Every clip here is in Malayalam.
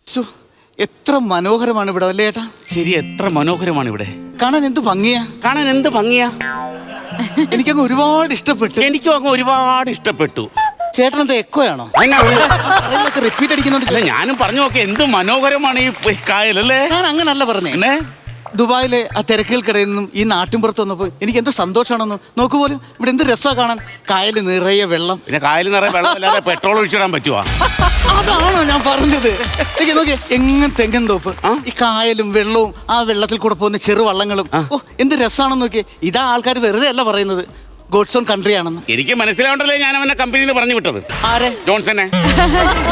ശ്ശോ, എത്ര മനോഹരമാണ് ഇവിടെ അല്ലേ ഏട്ടാ? ശരി, എത്ര മനോഹരമാണ് ഇവിടെ. കാണാൻ എന്ത് ഭംഗിയാ. കാണാൻ എന്ത് ഭംഗിയാ. എനിക്കങ്ങ് ഒരുപാട് ഇഷ്ടപ്പെട്ടു. എനിക്കും അങ്ങ് ഒരുപാട് ഇഷ്ടപ്പെട്ടു. ചേട്ടൻ എന്താ എക്കോയാണോ? റിപ്പീറ്റ് അടിക്കുന്നുണ്ട്. അല്ല, ഞാനും പറഞ്ഞു നോക്കെ എന്ത് മനോഹരമാണ് ഈ കായലല്ലേ. ഞാൻ അങ്ങനല്ല പറഞ്ഞേ. ദുബായിലെ ആ തിരക്കുകൾക്കിടയിൽ നിന്നും ഈ നാട്ടിൻപുറത്ത് വന്നപ്പോൾ എനിക്ക് എന്ത് സന്തോഷമാണെന്ന് നോക്കുപോലും. ഇവിടെ എന്ത് രസമാണ് കാണാൻ. കായൽ നിറയെ വെള്ളം. പിന്നെ കായൽ നിറയെ വെള്ളം അല്ലാതെ പെട്രോൾ ഒഴിച്ചിടാൻ പറ്റുവാ? അതാണോ ഞാൻ പറഞ്ഞത്. എനിക്ക് നോക്കിയേ, എങ്ങും തെങ്ങൻ തോപ്പ്, ഈ കായലും വെള്ളവും ആ വെള്ളത്തിൽ കൂടെ പോകുന്ന ചെറു വള്ളങ്ങളും. ഓ, എന്ത് രസമാണെന്ന് നോക്കിയേ. ഇതാ ആൾക്കാർ വെറുതെ അല്ല പറയുന്നത് ഗോഡ്സ് ഓൺ കൺട്രി ആണെന്ന്. എനിക്ക് മനസ്സിലാവണ്ടല്ലേ ഞാൻ അവനെ കമ്പനിയിൽ നിന്ന് പറഞ്ഞു വിട്ടത്. ആരെ? ജോൺസനെ.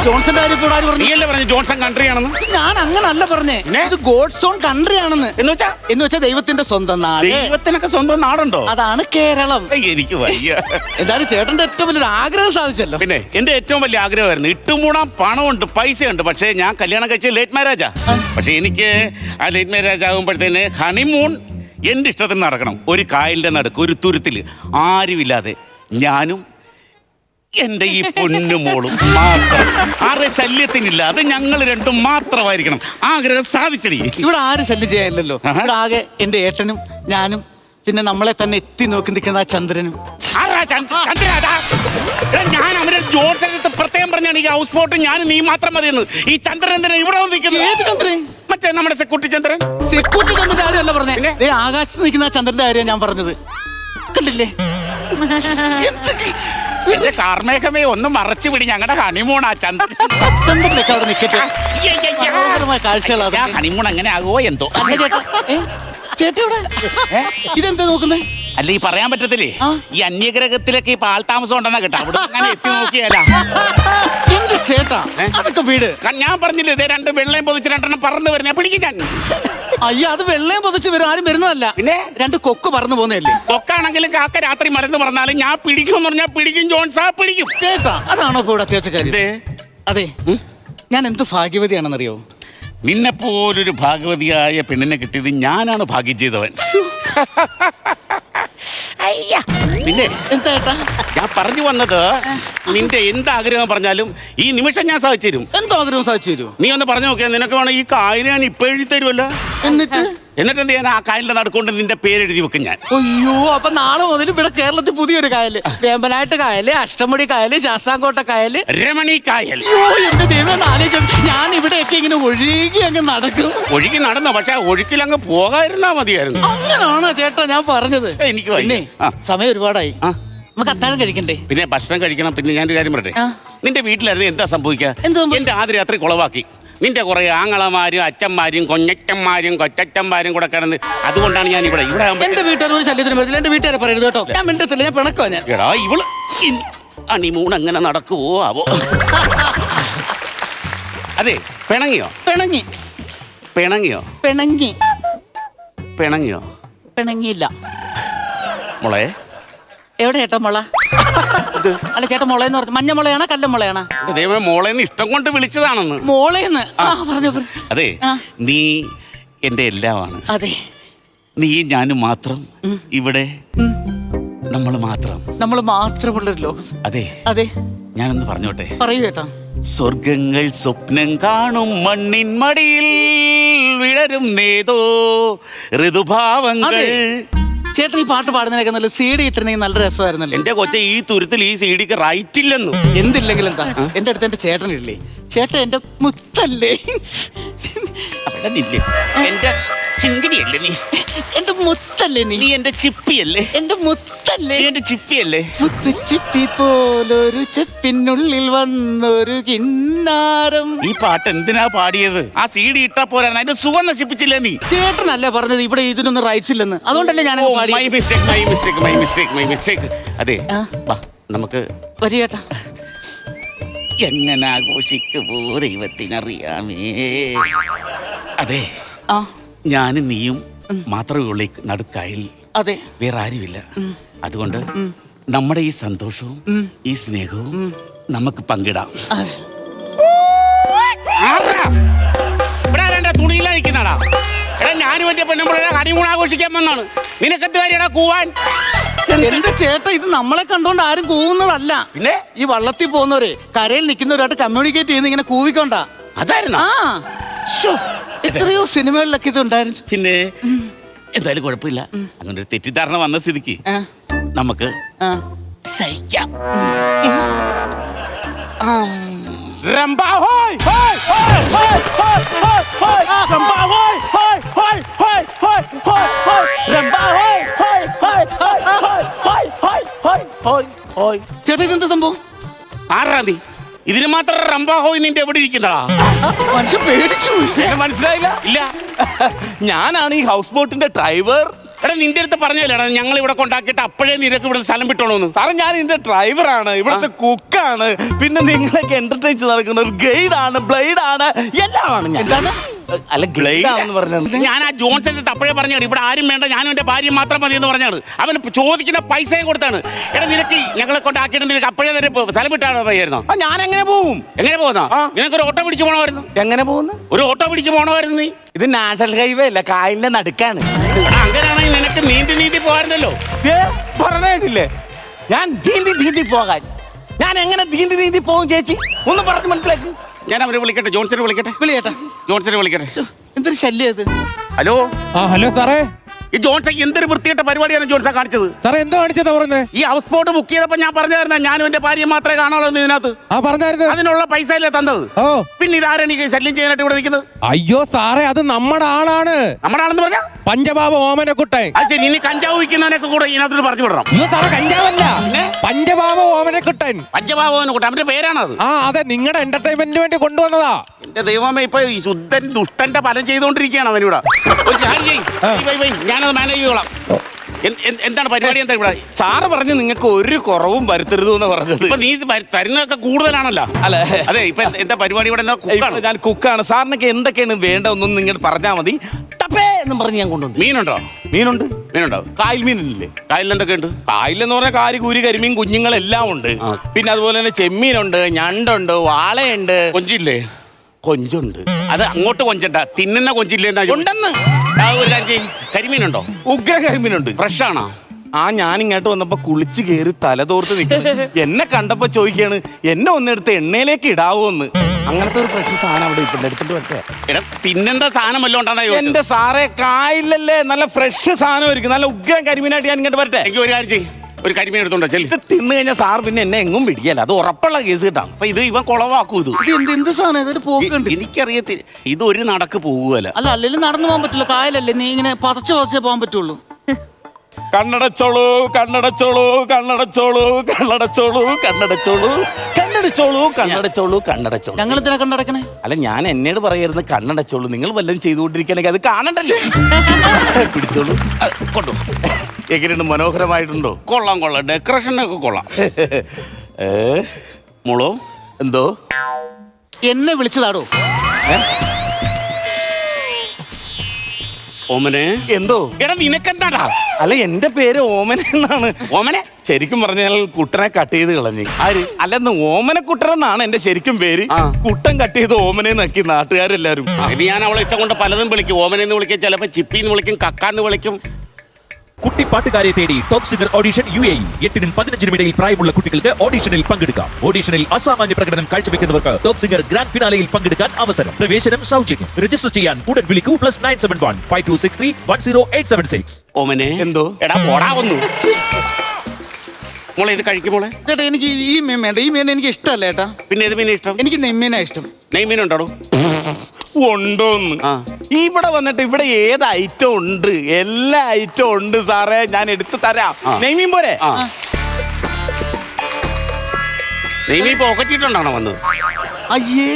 ജോൺസന്റെ കാര്യം ഇപ്പോൾ ആര് പറഞ്ഞു? നീയല്ലേ പറഞ്ഞു ജോൺസൺ കൺട്രി ആണെന്ന്? ഞാൻ അങ്ങനല്ല പറഞ്ഞേ. ഇത് ഗോഡ്സ് ഓൺ കൺട്രി ആണെന്ന്. എന്ന് വെച്ചാ ദൈവത്തിന്റെ സ്വന്തം നാട്. ദൈവത്തിനൊക്കെ സ്വന്തം നാടുണ്ടോ? അതാണ് കേരളം. എനിക്ക് വയ്യ. എന്തായാലും ചേട്ടന്റെ ഏറ്റവും വലിയൊരു ആഗ്രഹം സാധിച്ചല്ലോ. പിന്നെ എന്റെ ഏറ്റവും വലിയ ആഗ്രഹമായിരുന്നു. ഇട്ടുമൂടാൻ പണമുണ്ട്, പൈസയുണ്ട്. പക്ഷേ ഞാൻ കല്യാണം കഴിച്ച ലേറ്റ് മാരേജാ. പക്ഷെ എനിക്ക് ആ ലേറ്റ് മാരേജ് ആകുമ്പോഴത്തേന് ഹണിമൂൺ എന്റെ ഇഷ്ടത്തിന് നടക്കണം. ഒരു കായലിന്റെ നടുക്ക്, ഒരു തുരുത്തിൽ, ആരുമില്ലാതെ ഞാനും എന്റെ ഈ പൊന്നുമോളും മാത്രം. ആരെ ശല്യത്തിനില്ല. അത് ഞങ്ങൾ രണ്ടും മാത്രമായിരിക്കണം. ആഗ്രഹം സാധിച്ചടി. ഇവിടെ ആരും ശല്യം ചെയ്യാനില്ലല്ലോ. ഇവിടെ ആകെ എന്റെ ഏട്ടനും ഞാനും, പിന്നെ നമ്മളെ തന്നെ എത്തി നോക്കി നിൽക്കുന്ന ആ ചന്ദ്രനും. ഞാൻ അവരെ ജോൺസൺ പ്രത്യേകം പറഞ്ഞാണ് ഈ ഹൗസ് ബോട്ട് ഞാൻ നീ മാത്രം മതിയെന്ന്. ഈ ചന്ദ്രൻ എന്തിനാ ഇവിടെ നിൽക്കുന്നത്? ഏത് ചന്ദ്രൻ? മറ്റേ നമ്മുടെ സെക്യൂരിറ്റി ചന്ദ്രൻ. സെക്യൂരിറ്റി ചന്ദ്രന്റെ കാര്യമല്ല പറഞ്ഞേ. ആകാശത്ത് നിൽക്കുന്ന ആ ചന്ദ്രന്റെ കാര്യമാണ് ഞാൻ പറഞ്ഞത്. കണ്ടില്ലേ? എന്റെ കാർമേഘമേ ഒന്ന് മറച്ചു പിടി. ഞങ്ങളുടെ ഹണിമൂൺ ആ ചന്ദ്രൻ. ചന്ദ്രനൊക്കെ അവിടെ നിൽക്കട്ടെ. കാഴ്ചകളാ. ഹണിമൂൺ അങ്ങനെ ആകുമോ എന്തോ. ചേട്ടയുടെ ഇതെന്താ നോക്കുന്നേ? അല്ല, ഈ പറയാൻ പറ്റത്തില്ലേ. ഈ അന്യഗ്രഹത്തിലൊക്കെ ഈ പാൽതാമസം ഉണ്ടെന്നാ കേട്ടോ. അവിടെ അങ്ങനെ എത്തി നോക്കിയാലാ. എന്ത് ചേട്ടാ അതൊക്കെ വീട്? ഞാൻ പറഞ്ഞില്ലേ, ഇതേ രണ്ട് വെള്ളയും പൊതിച്ച് രണ്ടെണ്ണം പറന്ന് വരുന്ന പിടിക്കും ഞാൻ. അയ്യോ, അത് വെള്ളയും പൊതിച്ച് വരും ആരും വരുന്നതല്ല. പിന്നെ രണ്ട് കൊക്ക് പറന്നു പോകുന്നതല്ലേ. കൊക്കാണെങ്കിലും കാക്ക രാത്രി മറന്ന് പറഞ്ഞാലും ഞാൻ പിടിക്കും എന്ന് പറഞ്ഞാൽ പിടിക്കും. ജോൺസാ പിടിക്കും. ചേട്ടാ അതാണോ ഇപ്പൊ ഇവിടെ അത്യാവശ്യ കാര്യം? അതെ, ഞാൻ എന്ത് ഭാഗ്യവതിയാണെന്നറിയോ? നിന്നെപ്പോലൊരു ഭാഗ്യവതിയായ പെണ്ണിനെ കിട്ടിയത് ഞാനാണ് ഭാഗ്യം ചെയ്തവൻ. പിന്നെ എന്താ ഏട്ടാ ഞാൻ പറഞ്ഞു വന്നത്, നിന്റെ എന്താഗ്രഹം പറഞ്ഞാലും ഈ നിമിഷം ഞാൻ സാധിച്ചു തരും. എന്തോ ആഗ്രഹം സാധിച്ചു തരും? നീ ഒന്ന് പറഞ്ഞു നോക്കിയാൽ നിനക്ക് വേണം ഈ കായൽ ഞാൻ ഇപ്പൊ എഴുതി തരുമല്ലോ. എന്നിട്ട് എന്ത് ചെയ്യാൻ? ആ കായലിന്റെ നടുക്കൊണ്ട് നിന്റെ പേരെഴുതി വെക്കും ഞാൻ. അയ്യോ, അപ്പൊ നാളെ മുതൽ ഇവിടെ കേരളത്തിൽ പുതിയൊരു കായല്, വേമ്പനാട്ട് കായല്, അഷ്ടമുടി കായല്, ശാസ്താംകോട്ട കായല്, രമണി കായൽ. എന്റെ ദൈവം ആലോചിച്ചു. ഞാൻ ഇവിടെയൊക്കെ ഇങ്ങനെ ഒഴുകി അങ്ങ് നടക്കും. ഒഴുകി നടന്നു, പക്ഷെ ഒഴുക്കിൽ അങ്ങ് പോകാതിരുന്നാ മതിയായിരുന്നു. അങ്ങനാണോ ചേട്ടാ ഞാൻ പറഞ്ഞത്? എനിക്ക് പിന്നെ സമയം ഒരുപാടായി, നമുക്ക് അത്താഴം കഴിക്കണ്ടേ? പിന്നെ ഭക്ഷണം കഴിക്കണം. പിന്നെ ഞാനൊരു കാര്യം പറയട്ടെ, നിന്റെ വീട്ടിലായിരുന്നു എന്താ സംഭവിക്കുക? എന്റെ ആദ്യ രാത്രി കുളവാക്കി. നിന്റെ കുറെ ആങ്ങളമാരും അച്ഛന്മാരും കൊഞ്ഞച്ചന്മാരും കൊച്ചച്ചന്മാരും കൂടെ കിടന്ന്. അതുകൊണ്ടാണ് ഞാൻ ഇവിടെ എന്റെ വീട്ടുകാർ ഒരു ശല്യത്തിന് പറ്റില്ല. എന്റെ വീട്ടുകാരെ പറയരുത് കേട്ടോ. ഞാൻ മിണ്ടത്തില്ല, ഞാൻ പിണക്കോ. ഞാൻ എടാ ഇവള് ഹണിമൂൺ അങ്ങനെ നടക്കുവോ ആവോ? അതെ, പിണങ്ങിയോ? പിണങ്ങി. പിണങ്ങിയോ? പിണങ്ങി. പിണങ്ങിയോ? പിണങ്ങിയില്ല. മോളെ എവിടെ ചേട്ടാ മുള? അല്ല ചേട്ടാ മുളയെന്ന് പറഞ്ഞു. മഞ്ഞ മുളയാണോ കല്ല മുളയാണോ? ദൈവമേ, മോളേന്ന് ഇഷ്ടം കൊണ്ട് വിളിച്ചതാണെന്ന്. മോളേന്ന് പറഞ്ഞു. അതെ, നീ എന്റെ എല്ലാമാണ്. അതെ, നീ ഞാനും മാത്രം ഇവിടെ, നമ്മൾ മാത്രമുള്ളൊരു ലോകം. അതെ അതെ, ഞാനൊന്ന് പറഞ്ഞോട്ടെ? പറയൂ ചേട്ടാ. സ്വർഗങ്ങൾ സ്വപ്നം കാണും മണ്ണിൻ മടിയിൽ വിടരും നേതോ ഋതുഭാവങ്ങൾ. ചേട്ടൻ ഈ പാട്ട് പാടുന്നതിനൊക്കെ നല്ല CD ഇട്ടിരുന്നെങ്കിൽ നല്ല രസമായിരുന്നല്ലോ. എന്റെ കൊച്ചെ, ഈ തുരുത്തിൽ ഈ CD-ക്ക് റൈറ്റ് ഇല്ലെന്നു. എന്തില്ലെങ്കിലും എന്താ, എന്റെ അടുത്ത് എന്റെ ചേട്ടനില്ലേ? ചേട്ടൻ എന്റെ മുത്തല്ലേ? അവിടെ നില്ലേ, എന്റെ ചിങ്കിടിയല്ലേ നീ? എന്റെ മുത്തല്ലേ നീ? നീ എന്റെ ചിപ്പിയല്ലേ? എന്റെ മുത്തല്ലേ? എന്റെ ചിപ്പിയല്ലേ? മുത്തുച്ചിപ്പി പോലൊരു ചെപ്പിനുള്ളിൽ വന്നൊരു കിന്നാരം. ഈ പാട്ട് എന്തിനാ പാടിയത്? ആ CD ഇട്ടാ പോരാ, അതിന്റെ സുഖം നശിപ്പിച്ചില്ലേ നീ? ചേട്ടനല്ലേ പറഞ്ഞത് ഇവിടെ ഇതിനൊന്നും റൈറ്റ്സ് ഇല്ലെന്ന്? അതുകൊണ്ടല്ലേ ഞാൻ അതെ, നമുക്ക് ചേട്ടാ എങ്ങനെ ആഘോഷിക്കുമോ ദൈവത്തിനറിയാമേ. അതെ, ഞാനും നീയും മാത്രമേ ഉള്ളൂ നടുക്കായൽ. അതെ, വേറെ ആരുമില്ല. അതുകൊണ്ട് നമ്മുടെ ഈ സന്തോഷവും ഈ സ്നേഹവും നമുക്ക് പങ്കിടാം. തുണിയിലായിരിക്കുന്നടാ. എടാ, ഞാനും മറ്റേ പെണ്ണുമ്പോഴേ ഹണിമൂൺ ആഘോഷിക്കാൻ വന്നാണ്. നിനക്കെന്ത് കാര്യടാ കൂവാൻ? എന്റെ ചേട്ടാ, ഇത് നമ്മളെ കണ്ടോണ്ട് ആരും കൂവുന്നതല്ല. പിന്നെ ഈ വള്ളത്തിൽ പോകുന്നവരെ കരയിൽ നിൽക്കുന്നവരായിട്ട് കമ്മ്യൂണിക്കേറ്റ് ചെയ്യുന്ന ഇങ്ങനെ കൂവിക്കൊണ്ടാ. അതായിരുന്നോ? ആ ശ്ശോ. എത്രയോ സിനിമകളിലൊക്കെ ഇത് ഉണ്ടായിരുന്നു. പിന്നെ എന്തായാലും കുഴപ്പമില്ല. അങ്ങനെ ഒരു തെറ്റിദ്ധാരണ വന്ന സ്ഥിതിക്ക് ആ, നമുക്ക് ആ. സഹിക്കാം. രംഭ ഹോയ് ഹോയ് ഹോയ് ഹോയ് ഹോയ് ഹോയ് ഹോയ് രംഭ ഹോയ് ഹോയ് ഹോയ് ഹോയ് ഹോയ് ഹോയ് ഹോയ് രംഭ ഹോയ് ഹോയ് ഹോയ് ഹോയ് ഹോയ് ഹോയ് ഹോയ് ഹോയ് ഹോയ്. ചേട്ടാ ഇതെന്താ സംഭവം? ആരാ നീ? ഇതിന് മാത്രം റംബാഹോയ് നിന്റെ എവിടെ ഇരിക്കുന്നതാ? മനുഷ്യൻ പേടിച്ചു പോയി. എന്നെ മനസ്സിലായില്ല? ഇല്ല. ഞാനാണ് ഈ ഹൗസ് ബോട്ടിന്റെ ഡ്രൈവർ. എടാ നിന്റെ അടുത്ത് പറഞ്ഞല്ലേടാ ഞങ്ങൾ ഇവിടെ കൊണ്ടാക്കിയിട്ട് അപ്പോഴേ നിനക്ക് ഇവിടെ സ്ഥലം വിട്ടോളൂന്ന്. സാറേ ഞാൻ ഇതിന്റെ ഡ്രൈവറാണ്, ഇവിടുത്തെ കുക്കാണ്, പിന്നെ നിങ്ങളൊക്കെ എന്റർടൈൻ ചെയ്ത് നടക്കുന്ന ഒരു ഗൈഡാണ്, ബ്ലേഡാണ്, എല്ലാമാണ് ഞാൻ. എന്താണ്? അല്ല ഗ്ലൈഡാണെന്ന് പറഞ്ഞത്. ഞാൻ ആ ജോൺസന്റെ അപ്പോഴേ പറഞ്ഞാണ് ഇവിടെ ആരും വേണ്ട, ഞാനും എന്റെ ഭാര്യ മാത്രം മതി എന്ന് പറഞ്ഞാണ്. അവൻ ചോദിക്കുന്ന പൈസയും കൊടുത്താണ്. എടാ നിനക്ക് ഞങ്ങളെ കൊണ്ടാക്കിയിട്ട് നിനക്ക് അപ്പോഴേ തന്നെ സ്ഥലം വിട്ടാണോ പയ്യായിരുന്നോ? ഞാൻ എങ്ങനെ പോവും? എങ്ങനെ പോകുന്ന? നിനക്കൊരു ഓട്ടോ പിടിച്ച് പോകണമായിരുന്നു. എങ്ങനെ പോകുന്നു? ഒരു ഓട്ടോ പിടിച്ച് പോകണമായിരുന്നു നീ. ഇത് നാഷണൽ ഹൈവേ അല്ല, കായലിന്റെ നടുക്കാണ്. എടാ അങ്ങനെയാണെങ്കിൽ നിനക്ക് നീന്തി പോകാറുണ്ടല്ലോ. പറഞ്ഞിട്ടില്ലേ ഞാൻ നീന്തി പോകാൻ? ഞാൻ എങ്ങനെ നീന്തി പോകും ചേച്ചി? ഒന്ന് പറഞ്ഞ് മനസ്സിലാക്കി. ഞാൻ അവരെ വിളിക്കട്ടെ, ജോൺസനെ വിളിക്കട്ടെ. വിളിയേട്ടാ. ജോൺസനെ വിളിക്കട്ടെ. എന്തൊരു ശല്യം ഇത്. ഹലോ. ഹലോ സാറേ. ഈ ജോൺസൺ എന്തൊരു വൃത്തികെട്ട പരിപാടിയാണ് ജോൺസൺ കാണിച്ചത്. സാറേ എന്താ കാണിച്ചതാ പറഞ്ഞേ? ഈ ഹൗസ് ബോട്ട് ബുക്ക് ചെയ്തപ്പോ ഞാൻ പറഞ്ഞായിരുന്നു ഞാനും എന്റെ ഭാര്യ മാത്രമേ കാണുള്ളൂ ഇതിനകത്ത്. പറഞ്ഞായിരുന്നു. അതിനുള്ള പൈസ അല്ലേ തന്നത്? ഓ പിന്നെ ഇതാരാ എനിക്ക് ശല്യം ചെയ്യാനായിട്ട് ഇവിടെ നിൽക്കുന്നത്? അയ്യോ സാറേ അത് നമ്മുടെ ആളാണ്. നമ്മുടെ ആളെന്ന് പറഞ്ഞാ പഞ്ചപാപ ഓമനക്കുട്ടൻ. അത് ശരി, ഇനി കഞ്ചാവ് വിൽക്കുന്നവനൊക്കെ കൂടെ ഇതിനകത്തോട് പറഞ്ഞു വിടണം. അയ്യോ സാറേ കഞ്ചാവല്ല, പഞ്ചപാപ ഓമനക്കുട്ടൻ. പഞ്ചഭാവോന് കൂട്ടം അവന്റെ പേരാണത്. അതെ, നിങ്ങളുടെ എന്റർടൈൻമെന്റിന് വേണ്ടി കൊണ്ടുവന്നതാ. എന്റെ ദൈവമേ, ഇപ്പൊ ഈ ശുദ്ധൻ ദുഷ്ടന്റെ ഫലം ചെയ്തുകൊണ്ടിരിക്കുകയാണ് അവനിവിടെ. ഒരു കാര്യം ചെയ്യ്, ഞാനത് മാനേജ് ചെയ്തോളാം. എന്താണ് പരിപാടി? എന്താ ഇവിടെ? സാറ് പറഞ്ഞു നിങ്ങൾക്ക് ഒരു കുറവും വരുത്തരുത് എന്ന് പറഞ്ഞത്. ഇപ്പൊ നീ തരുന്നതൊക്കെ കൂടുതലാണല്ലോ. അല്ല അതെ, ഇപ്പൊ എന്താ പരിപാടി ഇവിടെ? ഇപ്പൊ ഞാൻ കുക്കാണ്. സാറിനൊക്കെ എന്തൊക്കെയാണ് വേണ്ടതെന്നും നിങ്ങൾ പറഞ്ഞാൽ മതി. ടപ്പേ എന്നും പറഞ്ഞ് ഞാൻ കൊണ്ടുവന്നു. മീനുണ്ടോ? മീനുണ്ടോ? കായൽ മീനില്ലേ? കായലിൽ എന്തൊക്കെയുണ്ട്? കായലെന്ന് പറഞ്ഞാൽ കാരി കൂരി കരിമീൻ കുഞ്ഞുങ്ങളെല്ലാം ഉണ്ട്. പിന്നെ അതുപോലെ തന്നെ ചെമ്മീനുണ്ട്, ഞണ്ടുണ്ട്, വാളയുണ്ട്. കൊഞ്ചില്ലേ? കൊഞ്ചുണ്ട്. അത് അങ്ങോട്ട് കൊഞ്ചണ്ട, തിന്നുന്ന കൊഞ്ചില്ലേ? ഉണ്ടെന്ന്. ഒരു കാര്യം ചെയ്യ്, കരിമീനുണ്ടോ? ഉഗ്ര കരിമീനുണ്ട്. ഫ്രഷ് ആണോ? ഞാൻ ഇങ്ങോട്ട് വന്നപ്പോ കുളിച്ച് കയറി തലതോർത്ത് നിൽക്കുന്നു. എന്നെ കണ്ടപ്പോ ചോദിക്കാണ് എന്നെ ഒന്നെടുത്ത് എണ്ണയിലേക്ക് ഇടാവോന്ന്. അങ്ങനത്തെ ഒരു ഫ്രഷ് സാധനം അവിടെ ഇപ്പൊ എടുത്തിട്ട് വരട്ടെ. എടാ തിന്നുന്ന സാധനം വല്ലതും ഉണ്ടാ? എന്റെ സാറേ കായലല്ലേ, നല്ല ഫ്രഷ് സാധനമായിരിക്കും, നല്ല ഉഗ്രം കരിമീനായിട്ട് ഞാൻ ഇങ്ങോട്ട് വരട്ടെ. എനിക്ക് ഒരു കാര്യം ചെയ്യ്, ഒരു കരിമീൻ എടുത്തോണ്ടോ ചെല്ലി. ഇത് തിന്നു കഴിഞ്ഞാൽ സാർ പിന്നെ എന്നെ എങ്ങും പിടിക്കല്ല, അത് ഉറപ്പുള്ള കേസ് കിട്ടാണ്. അപ്പൊ ഇത് ഇവൻ കുളവാക്കൂ. ഇത് എന്ത് സാധനം? ഇതൊരു പോക്കുണ്ട്. എനിക്കറിയത്തില്ല. ഇതൊരു നടക്ക് പോകുമല്ല. അല്ല അല്ലെങ്കിൽ നടന്നു പോകാൻ പറ്റില്ല, കായലല്ലേ. നീ ഇങ്ങനെ പതച്ച് പോകാൻ പറ്റുള്ളൂ. കണ്ണടച്ചോളൂ കണ്ണടച്ചോളൂ കണ്ണടച്ചോളൂ കണ്ണടച്ചോളൂ കണ്ണടച്ചോളൂ കണ്ണടച്ചോളൂ കണ്ണടച്ചോളൂ കണ്ണടച്ചോളൂ. ഞങ്ങൾ എന്തിനാ കണ്ടടക്കണേ? അല്ല ഞാൻ എന്നോട് പറയായിരുന്നു കണ്ണടച്ചോളൂ. നിങ്ങൾ വല്ലതും ചെയ്തുകൊണ്ടിരിക്കണെങ്കിൽ അത് കാണണ്ടല്ലോ. പിടിച്ചോളൂ, കൊണ്ടു. എങ്ങനെയുണ്ട്? മനോഹരമായിട്ടുണ്ടോ? കൊള്ളാം. ഡെക്കറേഷനൊക്കെ കൊള്ളാം. മോളോ എന്തോ എന്നെ വിളിച്ചതാടോ? ഓമനെ. എന്തോ? എടാ നിനക്കെന്താടാ? അല്ല എന്റെ പേര് ഓമന എന്നാണ്. ഓമനെ? ശരിക്കും പറഞ്ഞാൽ കുട്ടനെ കട്ട് ചെയ്ത് കളഞ്ഞു. ആര്? അല്ലെന്ന് ഓമനക്കുട്ടൻ എന്നാണ് എന്റെ ശരിക്കും പേര്. കുട്ടൻ കട്ട് ചെയ്ത് ഓമനെ നക്കി നാട്ടുകാരെല്ലാരും. ഇത് ഞാൻ അവളെ ഇഷ്ടം കൊണ്ട് പലതും വിളിക്കും. ഓമനെന്ന് വിളിക്കും, ചിലപ്പോ ചിപ്പിന്ന് വിളിക്കും, കക്കാന്ന് വിളിക്കും. കുട്ടിപ്പാട്ടുകാരെ തേടി ടോപ്പ് സിംഗർ ഓഡിഷൻ UAE. 8-നും 15-നും ഇടയിൽ പ്രായമുള്ള കുട്ടികൾക്ക് ഓഡിഷനിൽ പങ്കെടുക്കാം. ഓഡിഷനിൽ അസാമാന്യ പ്രകടനം കാഴ്ചവെക്കുന്നവർക്ക് ടോപ്പ് സിംഗർ ഗ്രാൻഡ് ഫിനാലയിൽ പങ്കെടുക്കാൻ അവസരം. പ്രവേശനം സൗജന്യം. രജിസ്റ്റർ ചെയ്യാൻ ഉടൻ വിളിക്കൂ. +971 5263 10876. ഓമനെ. എന്തോ? എടാ പോടാവുന്നു. മോളെ ഇത് കഴിക്കും മോളെ. ചേട്ടാ എനിക്ക് ഈ മീൻ വേണ്ട. ഈ മീൻ എനിക്ക് ഇഷ്ടമല്ല ചേട്ടാ. പിന്നെ ഏത് മീനാ ഇഷ്ടം? എനിക്ക് നെയ്മീനാ ഇഷ്ടം. നെയ്മീനുണ്ടോ? ഉണ്ടോന്ന് ഇവിടെ വന്നിട്ട് ഇവിടെ ഏത് ഐറ്റം ഉണ്ട്? എല്ലാ ഐറ്റം ഉണ്ട് സാറേ, ഞാൻ എടുത്തു തരാം. നെയ്മീൻ പോരെ? നെയ്മീൻ പോക്കറ്റിട്ടുണ്ടാണോ വന്നത്? അയ്യേ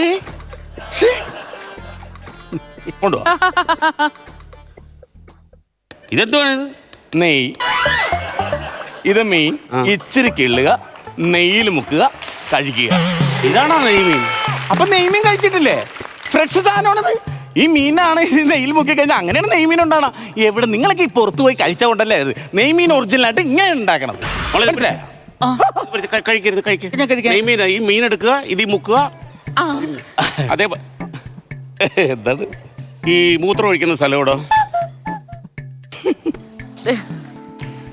കൊണ്ടുവാ. ഇതെന്തുവാണ് ഇത്? നെയ്യ്. ഇത് മീൻ ഇച്ചിരി കിള്ളുക, നെയ്യിൽ മുക്കുക, കഴിക്കുക. ഇതാണോ നെയ്മീൻ? അപ്പൊ നെയ്മീൻ കഴിച്ചിട്ടില്ലേ? ഫ്രഷ് സാധനമാണത്. ഈ മീനാണ് നെയ്യിൽ മുക്കി കഴിഞ്ഞാൽ അങ്ങനെയാണ് നെയ്മീൻ ഉണ്ടാണ്. എവിടെ നിങ്ങളൊക്കെ ഈ പുറത്തു പോയി കഴിച്ച കൊണ്ടല്ലേ അത് നെയ്മീൻ ഒറിജിനലായിട്ട് ഇങ്ങനെ ഉണ്ടാക്കണത്. കഴിക്കരുത്, നെയ്മീൻ. ഈ മീൻ എടുക്കുക, ഇത് മുക്കുക. അതേ എന്താണ് ഈ മൂത്രം ഒഴിക്കുന്ന സ്ഥലം എവിടെ?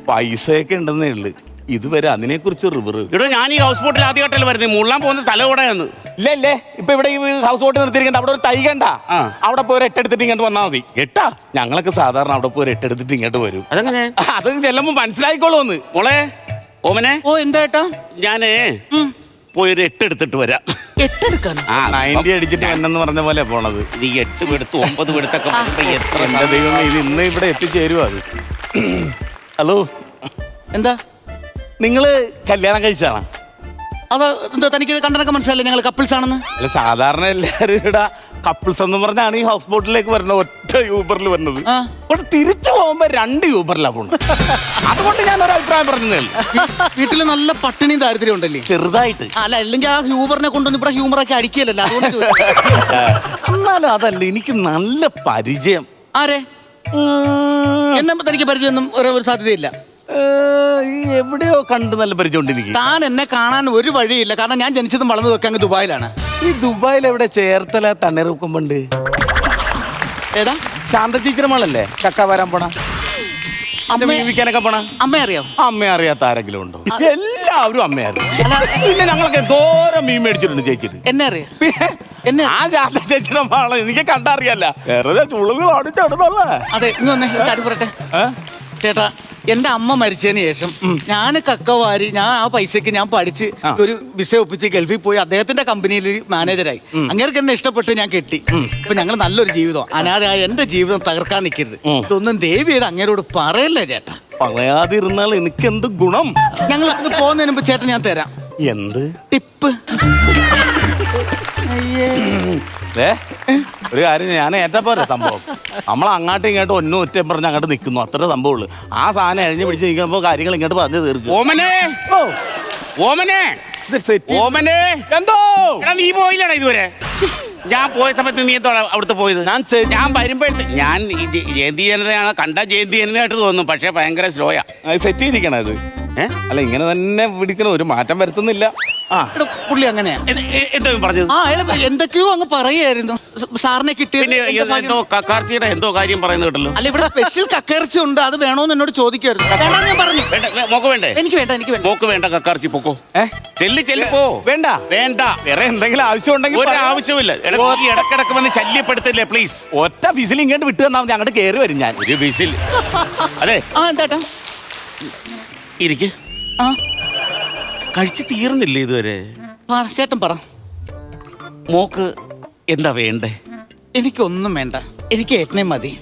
പൈസയൊക്കെ ഉണ്ടെന്നേ ഉള്ളു. ഇതുവരെ അതിനെ കുറിച്ച് റിവർ. ഇവിടെ ഞാൻ ഈ ഹൗസ് ബോട്ടിൽ ആദ്യമായിട്ടല്ലേ വരുന്നത്. മുള്ളാൻ പോകുന്ന സ്ഥലം എവിടെയാന്ന്? ഇല്ല ഇല്ലേ ഇപ്പൊ ഇവിടെ ഈ ഹൗസ് ബോട്ട് നിർത്തിയിരിക്കണ്ട അവിടെ ഒരു തൈ കണ്ട ആ. അവിടെ പോയി ഒരു എട്ടെടുത്തിട്ട് ഇങ്ങോട്ട് വന്നാൽ മതി. എട്ടാ ഞങ്ങളൊക്കെ സാധാരണ അവിടെ പോയി ഒരു എട്ടെടുത്തിട്ട് ഇങ്ങോട്ട് വരും. അതെങ്ങനെ അത് ചെല്ലുമ്പോ മനസ്സിലായിക്കോളൂന്ന്. മോളെ ഓമനെ ഓ എന്താ ഏട്ടാ? ഞാനേ പോയി ഒരു 8 എടുത്തിട്ട് വരാം. 8 എടുക്കാനോ? 90 അടിച്ചിട്ട് എന്നെന്ന് പറഞ്ഞ പോലെ പോണത്. ഇത് 8 എടുത്ത് 9 എടുത്തൊക്കെ എത്ര എന്റെ ദൈവം, ഇത് ഇന്ന് ഇവിടെ എത്തിച്ചേരുവാ അത്. ഹലോ, എന്താ നിങ്ങള് കല്യാണം കഴിച്ചാണോ? അത് എന്താ തനിക്ക് കണ്ടനൊക്കെ മനസ്സിലായില്ലേ ഞങ്ങൾ കപ്പിൾസ് ആണെന്ന്? അല്ല, സാധാരണ എല്ലാവരും ഇവിടെ കപ്പിൾസ് എന്ന് പറഞ്ഞാണ് ഈ ഹൗസ് ബോട്ടിലേക്ക് വരുന്നത്, ഒറ്റ യൂബറിൽ വരുന്നത്. ആ. ഇവിടെ തിരിച്ചു പോകുമ്പോ 2 യൂബറിലാണ് പോകുന്നത്. അതുകൊണ്ട് ഞാൻ ഒരു അഭിപ്രായം പറഞ്ഞതേ ഉള്ളൂ. വീട്ടില് നല്ല പട്ടിണിയും ദാരിദ്ര്യം ഉണ്ടല്ലേ? ചെറുതായിട്ട്. അല്ല, അല്ലെങ്കിൽ ആ ഹ്യൂമറിനെ കൊണ്ടൊന്നും ഇവിടെ ഹ്യൂമറാക്കി അടിക്കലല്ലോ, അതുകൊണ്ട് ചോദിച്ചതാ. എന്നാലും അതല്ല, എനിക്ക് നല്ല പരിചയം. ആരെ? എന്നെ തനിക്ക് പരിചയമൊന്നും ഒരു സാധ്യതയില്ല. ഈ എവിടെയോ കണ്ട് നല്ല പരിചയമുണ്ട് എനിക്ക്. താൻ എന്നെ കാണാൻ ഒരു വഴിയില്ല, കാരണം ഞാൻ ജനിച്ചതും വളർന്നതും ഒക്കെ അങ്ങ് ദുബായിലാണ്. ഈ ദുബായിൽ എവിടെ ചേർത്തല തണ്ണീർക്കുമ്പുണ്ട്? ഏതാ? ശാന്ത ടീച്ചർ മോളല്ലേ കക്ക വരാൻ പോണ, ജീവിക്കാനൊക്കെ പോണ? അമ്മ അറിയാം? അമ്മ അറിയാത്ത ആരെങ്കിലും ഉണ്ടോ? എല്ലാവരും അമ്മയറിയാം. പിന്നെ ഞങ്ങളൊക്കെ എന്തോരം മീൻ മേടിച്ചിട്ടുണ്ട് ചേച്ചിട്ട്. എന്നെ അറിയാം? എന്നെ ആ ശാന്ത ചേച്ചിയുടെ മോളെ എനിക്ക് കണ്ടറിയല്ല, വെറുതെ ചുളുകൾ അടിച്ചെടുത്തല്ലേ. അതെ, ഇന്ന് വന്നേ, ഒരു കാര്യം പറയട്ടെ ചേട്ടാ. എന്റെ അമ്മ മരിച്ചതിന് ശേഷം ഞാൻ കക്കവാരി, ഞാൻ ആ പൈസക്ക് ഞാൻ പഠിച്ച് ഒരു വിസ ഒപ്പിച്ച് ഗൾഫിൽ പോയി അദ്ദേഹത്തിന്റെ കമ്പനിയിൽ മാനേജരായി. അങ്ങേർക്ക് എന്നെ ഇഷ്ടപ്പെട്ട് ഞാൻ കെട്ടി. ഇപ്പൊ ഞങ്ങൾ നല്ലൊരു ജീവിതം, അനാഥയായ എന്റെ ജീവിതം തകർക്കാൻ നിൽക്കരുത്. ഇതൊന്നും ദയവ് ചെയ്ത് അങ്ങേരോട് പറയല്ലേ ചേട്ടാ. പറയാതിരുന്നാൽ എനിക്ക് എന്ത് ഗുണം? ഞങ്ങൾ അങ്ങ് പോകുന്നതിന് മുമ്പ് ചേട്ടൻ ഞാൻ തരാം. എന്ത് ടിപ്പ്? ഒരു കാര്യം ഞാൻ ഏറ്റപ്പോരെ സംഭവം. നമ്മൾ അങ്ങോട്ടും ഇങ്ങോട്ടും ഒന്നും ഒറ്റ പറഞ്ഞ് അങ്ങോട്ട് നിൽക്കുന്നു, അത്ര സംഭവമുള്ളൂ. ആ സാധനം എഴിഞ്ഞ് പിടിച്ച് നിൽക്കുമ്പോ കാര്യങ്ങൾ ഇങ്ങോട്ട് പറഞ്ഞു തീർക്കും. ഓമനെ ഓമനെ ഓമനെ, എന്തോ എടാ നീ പോയില്ലടാ ഇതുവരെ? ഞാൻ പോയ സമയത്ത് നീ എന്തോ അവിടുത്തെ പോയത്? ഞാൻ വരുമ്പോഴത്തെ ഞാൻ ജയന്തി ജനതയാണ് കണ്ട ജയന്തി ജനതയായിട്ട് തോന്നുന്നു, പക്ഷെ ഭയങ്കര സ്ലോയാ. സെറ്റ് ചെയ്തിരിക്കണ അത്. അല്ല, ഇങ്ങനെ തന്നെ പിടിക്കണം, ഒരു മാറ്റം വരുത്തുന്നില്ല. ആ, പുള്ളി അങ്ങനെയാ. എന്തോ പറഞ്ഞത്? ആ, അയാൾ എന്തൊക്കെയോ അങ്ങ് പറയായിരുന്നു. സാറിനെ പിന്നെ എന്തോ കക്കാർച്ചിയുടെ എന്തോ കാര്യം പറയുന്നത് കേട്ടല്ലോ. അല്ല, ഇവിടെ സ്പെഷ്യൽ കക്കയിറച്ചി ഉണ്ട്, അത് വേണോന്ന് എന്നോട് ചോദിക്കായിരുന്നു. വേണ്ട ഞാൻ പറഞ്ഞു. മോക്ക് വേണ്ടേ? എനിക്ക് വേണ്ട, എനിക്ക് വേണ്ട. മോക്ക് വേണ്ട കക്കാർച്ചി, പൊക്കോ. ചെല്ലി പോ. വേണ്ട വേണ്ട, വേറെ എന്തെങ്കിലും ആവശ്യം ഉണ്ടെങ്കിൽ ഒരു ആവശ്യമില്ല. ഈ ഇടക്കിടക്ക് വന്ന് ശല്യപ്പെടുത്തില്ലേ പ്ലീസ്. ഒറ്റ വിസിൽ ഇങ്ങോട്ട് വിട്ടു തന്നാൽ മതി, അങ്ങോട്ട് കയറി വരും ഞാൻ. ഒരു വിസിൽ? അതെ. ആ, എന്താട്ടാ? ഇരിക്ക്. ആ, കഴിച്ച് തീർന്നില്ലേ ഇതുവരെ? ചേട്ടൻ പറ. മോക്ക് എന്താ വേണ്ടേ? എനിക്കൊന്നും വേണ്ട, എനിക്ക് ഏട്ടനെ മതി.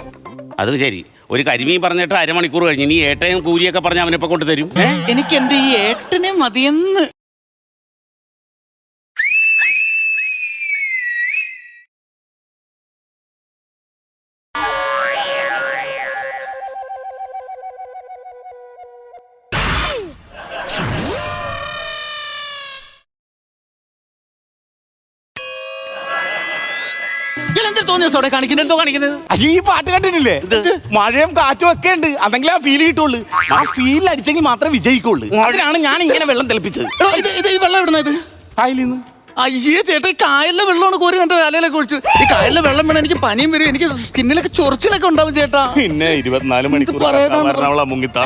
അത് ശരി. ഒരു കരിമീൻ പറഞ്ഞിട്ട് അരമണിക്കൂർ കഴിഞ്ഞ് നീ ഏട്ടയും കൂലിയൊക്കെ പറഞ്ഞ് അവനിപ്പോ കൊണ്ട് തരും. എനിക്ക് എന്റെ ഈ ഏട്ടനെ മതിയെന്ന്. തോന്നിയോടെ കാണിക്കുന്നത്? എന്തോ കാണിക്കുന്നത്? ഈ പാട്ട് കണ്ടിട്ടില്ലേ? മഴയും കാറ്റും ഒക്കെ ഉണ്ട്, അതെങ്കിലും ആ ഫീൽ കിട്ടുള്ളൂ. ആ ഫീൽ അടിച്ചെങ്കിൽ മാത്രമേ വിജയിക്കുള്ളൂ. അതിനാണ് ഞാൻ ഇങ്ങനെ വെള്ളം തിളപ്പിച്ചത്. ഇത് ഈ വെള്ളം ഇടുന്നത് കായലിന്ന്. അയ്യേ ചേട്ടാ, ഈ കായലിലെ വെള്ളമാണ് കോരി എന്റെ തലയിലൊക്കെ ഒഴിച്ചത്. ഈ കായലിലെ വെള്ളം വേണം, എനിക്ക് പനിയും വരും, എനിക്ക് സ്കിന്നിലൊക്കെ ചൊറിച്ചിലൊക്കെ ഉണ്ടാവും ചേട്ടാ. പിന്നെ 24 മണിക്കൂർ മുങ്ങിത്താ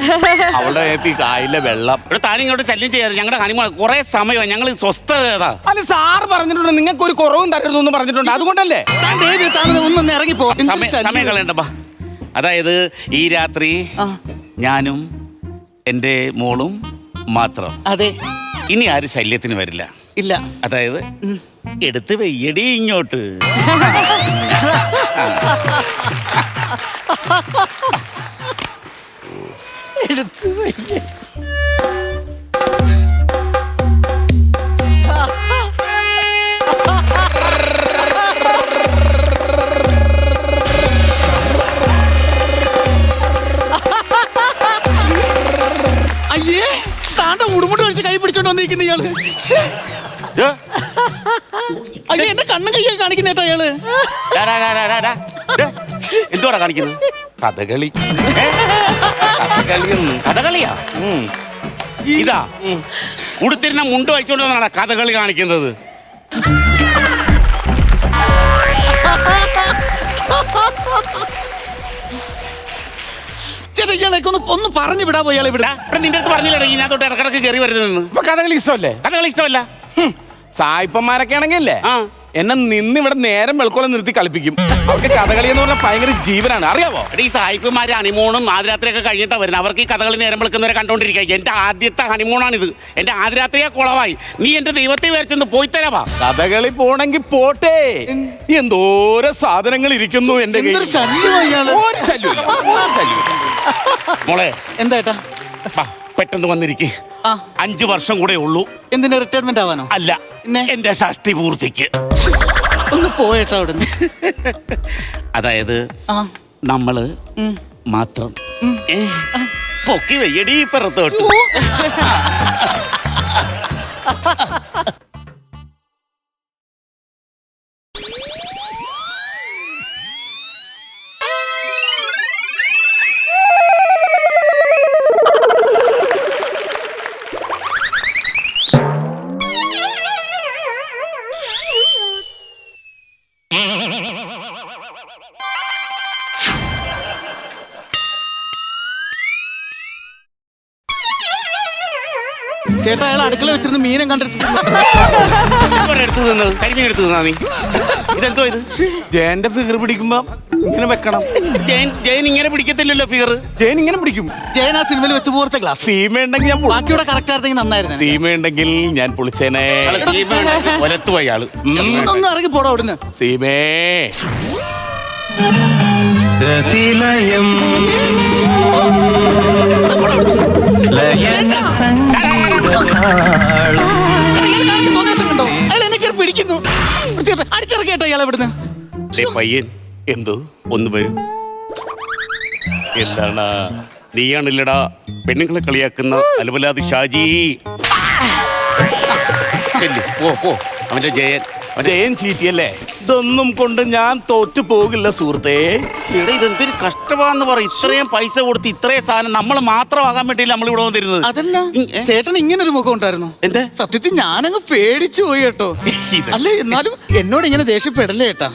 അവളുടെ ഈ കായലിലെ വെള്ളം. ഇവിടെ താനും ഇങ്ങോട്ട് ശല്യം ചെയ്യാറ്. ഞങ്ങളുടെ ഹണിമൂൺ കുറെ സമയമാണ്, ഞങ്ങൾ സ്വസ്ഥത. അല്ല, സാറ് പറഞ്ഞിട്ടുണ്ട് നിങ്ങൾക്ക് ഒരു കുറവും തരരുതെന്ന് പറഞ്ഞിട്ടുണ്ട്, അതുകൊണ്ടല്ലേ? ഒന്നൊന്ന് ഇറങ്ങിപ്പോ. സമയം കളയണ്ടപ്പാ. അതായത് ഈ രാത്രി ഞാനും എൻ്റെ മോളും മാത്രം. അതെ. ഇനി ആരും ശല്യത്തിന് വരില്ല. ഇല്ല. അതായത് എടുത്ത് വെയ്യടി ഇങ്ങോട്ട്. എടുത്ത് വെയ്യ. അയ്യേ, താണ്ട ഉടുമുട്ട് കഴിച്ച് കൈ പിടിച്ചോണ്ട് വന്നിരിക്കുന്ന ഇയാള്. അയ്യോ, എന്റെ കണ്ണും കൈയൊക്കെ കാണിക്കുന്നേട്ടാ അയാള്. എന്തോടാ കാണിക്കുന്നത്? കഥകളി. കഥകളിയാ? ഇതാ ഉടുത്തിരുന്ന മുണ്ട് വായിച്ചോണ്ട് വന്നാണ് കഥകളി കാണിക്കുന്നത്. ചേട്ടാ, ഇയാളൊക്കെ ഒന്ന് പറഞ്ഞു വിടാ പോയി. ഇയാളെ വിടാ. നിന്റെ അടുത്ത് പറഞ്ഞില്ലേ ഇതിനകത്തോട്ട് ഇടക്കിടക്ക് കയറി വരുന്നതെന്ന്? കഥകളി ഇഷ്ടമല്ലേ? കഥകളി ഇഷ്ടമല്ല. സായിപ്പന്മാരൊക്കെ ആണെങ്കിലേ ആ. എന്നെ നിന്ന് ഇവിടെ നേരം വെളുക്കോളം നിർത്തി കളിപ്പിക്കും. അവർക്ക് കഥകളി എന്ന് പറഞ്ഞാൽ ഭയങ്കര ജീവനാണ്, അറിയാവോ? എടാ, ഈ സായിപ്പുമാര് ഹണിമൂണും ആദ്യരാത്രിയൊക്കെ കഴിഞ്ഞിട്ടാ വരുന്നത്. അവർക്ക് ഈ കഥകളി നേരം വിളിക്കുന്നവരെ കണ്ടോണ്ടിരിക്കുക. എന്റെ ആദ്യത്തെ ഹണിമൂണാണിത്. എന്റെ ആദ്യരാത്രിയെ കുളവായി. നീ എന്റെ ദൈവത്തെ വരച്ചൊന്ന് പോയി തരാവാ. കഥകളി പോണെങ്കി പോട്ടെ, എന്തോരം സാധനങ്ങൾ ഇരിക്കുന്നു എന്റെ എന്തൊരു ശല്യമാ ഇയാള്. ഒരു ശല്യമില്ല, ഒരു ശല്യമില്ല. മോളെ എന്താ ഏട്ടാ? വാ, പെട്ടെന്ന് വന്നിരിക്കേ. ആ 5 വർഷം കൂടെ ഉള്ളൂ. എന്തിനാ റിട്ടയർമെന്റ് ആവാനോ? അല്ല, പിന്നെ? എന്റെ ഷഷ്ടി പൂർത്തിക്ക്. ഒന്ന് പോയേട്ടാ അവിടുന്ന്. അതായത് ആ നമ്മള് മാത്രം. പൊക്കി വെയ്യടി പുറത്തോട്ട്. ചേട്ടാ, അയാൾ അടുക്കള വെച്ചിരുന്ന് മീനം കണ്ടെടുത്തിട്ടുണ്ട്. എടുത്തു തിന്നത് കരിമീൻ എടുത്തു തിന്നാ നീ. ഇതെന്തോ ഇത്? ജയന്റെ ഫിഗർ പിടിക്കുമ്പോ ഇങ്ങനെ വെക്കണം. ജയൻ ഇങ്ങനെ പിടിക്കത്തില്ലല്ലോ ഫിഗർ. ജയൻ ഇങ്ങനെ പിടിക്കും. ജയൻ ആ സിനിമയിൽ വെച്ച് പോലത്തെ ഗ്ലാസ്. സീമ ഉണ്ടെങ്കിൽ ഞാൻ ബാക്കിയുടെ കറക്റ്റ് ആയിരുന്നെങ്കിൽ നന്നായിരുന്നു. സീമ ഉണ്ടെങ്കിൽ ഞാൻ പൊളിച്ചേനെ. ഒലത്തു അയാള്. ഒന്ന് ഇറങ്ങി പോടാ അവിടുന്ന്. സീമേ പിടിക്കുന്നു. അടിച്ചിറക്കേട്ടാ ഇയാൾ ഇവിടുന്ന്. പയ്യൻ എന്തോ ഒന്ന് വരും. എന്താണ്? നീയാണില്ലടാ പെണ്ണുങ്ങളെ കളിയാക്കുന്ന അലവലാതി ഷാജി. ചെല്ല്, പോ പോ. അവന്റെ ജയൻ. ജയൻ ചീറ്റിയല്ലേ? ഇതൊന്നും കൊണ്ട് ഞാൻ തോറ്റു പോകില്ല സുഹൃത്തേ. എടാ, ഇതെന്തൊരു കഷ്ടമാണെന്ന് പറ. ഇത്രയും പൈസ കൊടുത്ത് ഇത്രയും സാധനം നമ്മൾ മാത്രമാകാൻ വേണ്ടിയില്ല നമ്മൾ ഇവിടെ വന്നിരുന്നത്. അതല്ല, ചേട്ടൻ ഇങ്ങനെ ഒരു മുഖം ഉണ്ടായിരുന്നു. എന്താ? സത്യത്തിൽ ഞാനങ്ങ് പേടിച്ചു പോയി കേട്ടോ. അല്ല, എന്നാലും എന്നോട് ഇങ്ങനെ ദേഷ്യപ്പെടല്ലേ ചേട്ടാ?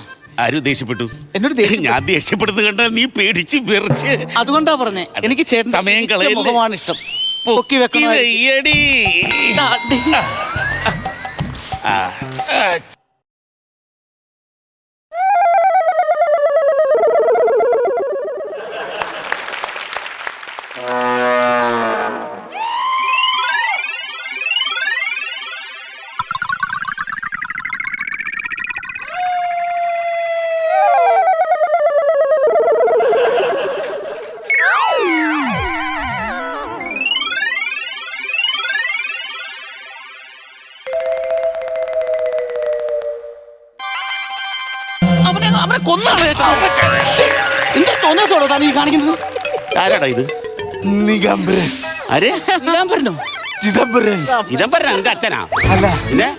ആരും ദേഷ്യപ്പെട്ടു? എന്നോട് ഞാൻ ദേഷ്യപ്പെടുന്നത് കണ്ടാൽ നീ പേടിച്ച് വിറച്ച്. അതുകൊണ്ടാ പറഞ്ഞേ, എനിക്ക് ചേട്ടൻ സമയം കളയല്ലേ. മുഖമാണ് ഇഷ്ടം. പൊക്കി വെക്കണം. വെയ്യടി. അവനെ കൊന്നാണ് ചേട്ടാ. എന്താ തോന്നിയതോടോ താൻ ഈ കാണിക്കുന്നത്? ആരാടാ ഇത്? നിഗംബരൻ. ആര്? നിലാംബരനോ? ചിദംബരൻ. ദിഗംബരൻ എന്റെ അച്ഛനാ? അല്ല, പിന്നെ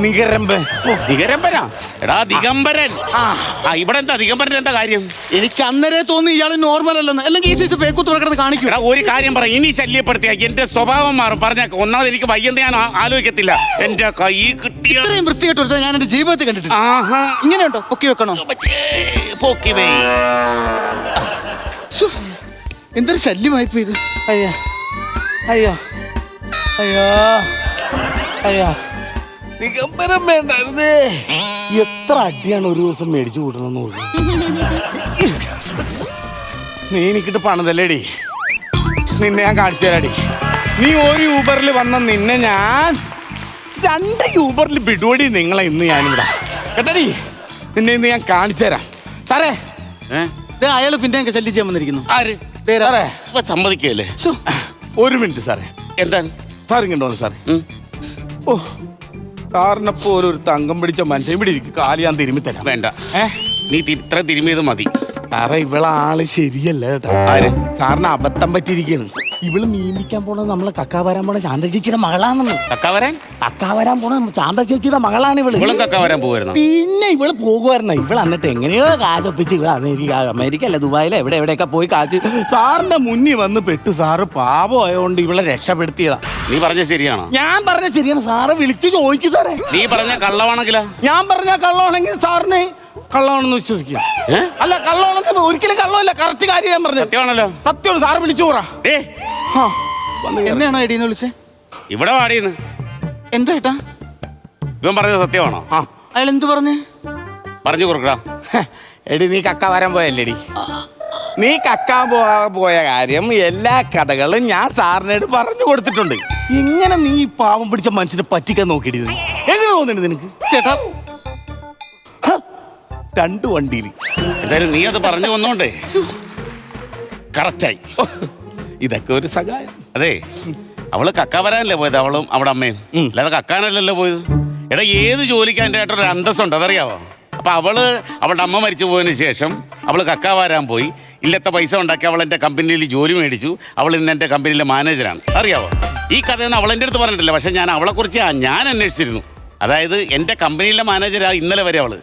നിഗരമ്പൻ. ദിഗംബരനാ? എടാ ദിഗംബരൻ. ഇവിടെ എന്താ ദിഗംബരൻ എന്താ കാര്യം? എനിക്ക് അന്നേരെ തോന്നി ഇയാൾ നോർമൽ അല്ലെന്ന്. അല്ലെങ്കിൽ ഈ സൈസ് പേക്കൂത്ത് കിടന്ന് കാണിക്കും. എടാ, ഒരു കാര്യം പറ. ഇനി ശല്യപ്പെടുത്തിയ എന്റെ സ്വഭാവം മാറും. പറഞ്ഞേക്ക. ഒന്നാമത് എനിക്ക് വയ്യെന്ന് ഞാൻ ആലോചിക്കത്തില്ല. എന്റെ കൈ കിട്ടിയ ഇത്രയും വൃത്തിയായിട്ട് ഞാൻ എന്റെ ജീവിതത്തിൽ കണ്ടിട്ടില്ല. ആഹാ. ഇങ്ങനെയുണ്ടോ? പൊക്കി വെക്കണോ? പൊക്കി വേ. ശ്ശോ, എന്തൊരു ശല്യമായിപ്പോ ഇത്. അയ്യോ അയ്യോ അയ്യോ അയ്യോ. നിഗംബരം വേണ്ടായിരുന്നേ. എത്ര അടിയാണ് ഒരു ദിവസം മേടിച്ചു കൂട്ടണമെന്ന് പറഞ്ഞു. നീ എനിക്കിട്ട് പണിതല്ലേടി. നിന്നെ ഞാൻ കാണിച്ചു തരാടി. നീ ഒരു യൂബറിൽ വന്ന നിന്നെ ഞാൻ 2 യൂബറിൽ വിടുവടി നിങ്ങളെ ഇന്ന് ഞാനിവിടെ. കേട്ടടി, നിന്നെ ഇന്ന് ഞാൻ കാണിച്ചു തരാം. സാറേ, അയാള് പിന്നെ ശല്യം ചെയ്യാൻ വന്നിരിക്കുന്നു. ആര്? സാറേ സമ്മതിക്കല്ലേ? ശ്ശോ, ഒരു മിനിറ്റ് സാറേ. എന്താണ് സാർ ഇങ്ങോട്ട് സാർ. ഓ, സാറിനപ്പോ ഒരു തങ്കം പിടിച്ച മനുഷ്യൻ ഇവിടെ ഇരിക്കും. കാല് ഞാൻ തിരുമ്മി തരാം. വേണ്ട. നീ ഇത്ര തിരുമിയത് മതി. സാറേ, ഇവളാള് ശരിയല്ല കേട്ടോ. ആര്? സാറിന് അബദ്ധം പറ്റിയിരിക്കുകയാണ്. ഇവള് മീമിക്കാൻ പോണത് നമ്മളെ കക്ക വരാൻ പോണ ശാന്ത ചേച്ചിയുടെ മകളാണെന്ന്. കക്ക വരാൻ? കക്ക വരാൻ പോണ ശാന്ത ചേച്ചിയുടെ മകളാണ് ഇവള്. ഇവളും കക്ക വരാൻ പോവായിരുന്നു. പിന്നെ ഇവള് പോകുമായിരുന്ന. ഇവള് എന്നിട്ട് എങ്ങനെയോ കാശൊപ്പിച്ച് ഇവള് അമേരിക്ക അല്ല ദുബായിലെ എവിടെയൊക്കെ പോയി കാശ് സാറിന്റെ മുന്നിൽ വന്ന് പെട്ട്. സാറ് പാപമായോണ്ട് ഇവളെ രക്ഷപ്പെടുത്തിയതാ. നീ പറഞ്ഞ ശരിയാണോ? ഞാൻ പറഞ്ഞ ശരിയാണ്. സാറ് വിളിച്ച് ചോദിക്കും സാറേ. നീ പറഞ്ഞ കള്ളമാണെങ്കിലാ? ഞാൻ പറഞ്ഞ കള്ളമാണെങ്കിൽ സാറിന് കള്ളമാണെന്ന് വിശ്വസിക്കുക. അല്ല, കള്ളമാണെന്ന് ഒരിക്കലും കള്ളമല്ല. കറക്റ്റ് കാര്യം ഞാൻ പറഞ്ഞു. സത്യമാണല്ലോ. സത്യമാണ്. സാറ് വിളിച്ചു പോറാ. എന്നെയാണോ എടീന്ന് വിളിച്ചേ? ഇവിടെ വാടിയെന്ന്. എന്താ ഏട്ടാ? ഇവൻ പറഞ്ഞത് സത്യമാണോ? ആ അയാൾ എന്ത് പറഞ്ഞു? പറഞ്ഞു കൊടുക്കടാ. എടി നീ കക്ക വരാൻ പോയല്ലേടി? നീ കക്കാൻ പോയ കാര്യം എല്ലാ കഥകളും ഞാൻ സാറിനോട് പറഞ്ഞു കൊടുത്തിട്ടുണ്ട്. ഇങ്ങനെ നീ ഈ പാവം പിടിച്ച മനുഷ്യനെ പറ്റിക്കാൻ നോക്കിയിട്ട് എങ്ങനെ തോന്നുന്നുണ്ട് നിനക്ക്? ചേട്ടാ, 2 വണ്ടിയിൽ എന്തായാലും നീ അത് പറഞ്ഞു വന്നോണ്ടേ കറക്റ്റായി. ഇതൊക്കെ ഒരു സഹായം. അതെ, അവള് കക്ക വരാനല്ലേ പോയത്, അവളും അവിടെ അമ്മയും. അല്ലാതെ കക്കാനല്ലല്ലോ പോയത്. എടാ, ഏത് ജോലിക്ക് അതിൻ്റെ ആയിട്ടൊരു അന്തസ്സുണ്ട്, അതറിയാവോ? അപ്പൊ അവളുടെ അമ്മ മരിച്ചു പോയതിന് ശേഷം അവള് കക്ക വരാൻ പോയി. ഇല്ലത്തെ പൈസ ഉണ്ടാക്കി അവൾ എൻ്റെ കമ്പനിയിൽ ജോലി മേടിച്ചു. അവൾ ഇന്ന് എൻ്റെ കമ്പനിയിലെ മാനേജറാണ്, അറിയാവോ? ഈ കഥയൊന്നും അവളെൻ്റെ അടുത്ത് പറഞ്ഞിട്ടില്ല, പക്ഷെ ഞാൻ അവളെക്കുറിച്ച് ഞാൻ അന്വേഷിച്ചിരുന്നു. അതായത് എൻ്റെ കമ്പനിയിലെ മാനേജരാ ഇന്നലെ വരെ അവള്.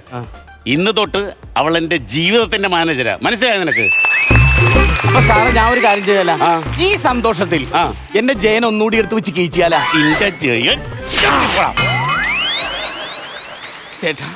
ഇന്ന് തൊട്ട് അവൾ എൻ്റെ ജീവിതത്തിന്റെ മാനേജരാ. മനസ്സിലായോ നിനക്ക്? അപ്പൊ സാറേ, ഞാൻ ഒരു കാര്യം ചെയ്താല, ഈ സന്തോഷത്തിൽ എന്റെ ജയൻ ഒന്നുകൂടി എടുത്ത് വെച്ച് കീച്ചിയാല. ഇന്റെ ജയൻ ചേട്ടാ